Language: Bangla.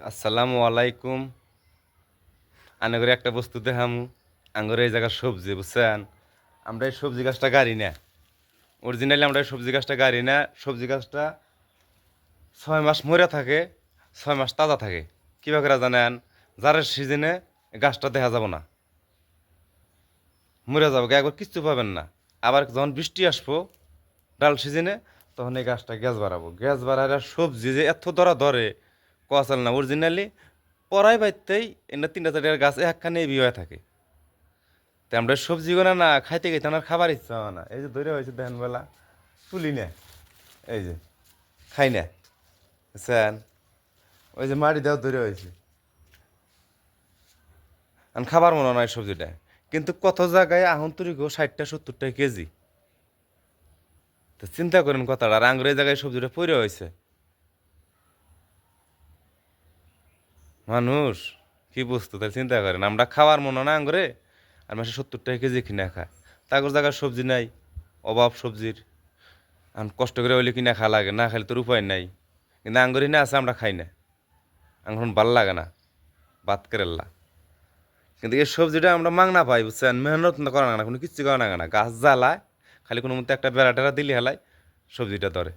আসসালামু আলাইকুম। আনাগরে একটা বস্তু দেখামু। আঙ্গরে এই জায়গার সবজি বুঝছেন। আমরা এই সবজি গাছটা গাড়ি না। অরিজিনালি আমরা এই সবজি গাছটা গাড়ি না। সবজি গাছটা 6 মাস মরে থাকে, 6 মাস তাজা থাকে। কীভাবে করে জানেন? যারের সিজনে গাছটা দেখা যাব না, মরে যাবো, একবার কিচ্ছু পাবেন না। আবার যখন বৃষ্টি আসবো ডাল সিজনে, তখন এই গাছটা গ্যাস বাড়াবো। গ্যাস বাড়ায় সবজি যে এত ধরা ধরে কচাল না। অরিজিনালি পরাই বাইতেই এনে 3টা 4টা গাছ একখানে বিয়ে হয়ে থাকে। তো আমরা সবজিগুলো না খাইতে খাইতে আমার খাবার ইচ্ছা হয় না। এই যে ধরে হয়েছে দেখেন বেলা তুলি না, এই যে খাই না, বুঝছেন। ওই যে মাটি দেওয়া ধরে হয়েছে, আমি খাবার মনে নয় সবজিটা। কিন্তু কত জায়গায় আহন তুরি গো 60টা 70টা কেজি। তো চিন্তা করেন কথাটা। আর আঙ্গুর এই জায়গায় সবজিটা পড়ে হয়েছে। মানুষ কি বুঝতো তাই চিন্তা করেন। আমরা খাওয়ার মনে না আঙ্গুরে, আর মাসে 70 টাকা কেজি কিনে খায়। তাগর জায়গায় সবজি নাই, অভাব সবজির। এখন কষ্ট করে হইলে কিনা খাওয়া লাগে, না খাইলে তোর উপায় নাই। কিন্তু আঙ্গুরি না আছে, আমরা খাই না। এখন ভাল লাগে না বাত কেরেল্লা। কিন্তু এই সবজিটা আমরা মাংনা পাই, বুঝছেন। মেহনত না করা না, কোনো কিচ্ছু করা না, গাছ জ্বালায় খালি কোনো মতো একটা বেড়া টেরা দিলে হেলায় সবজিটা ধরে।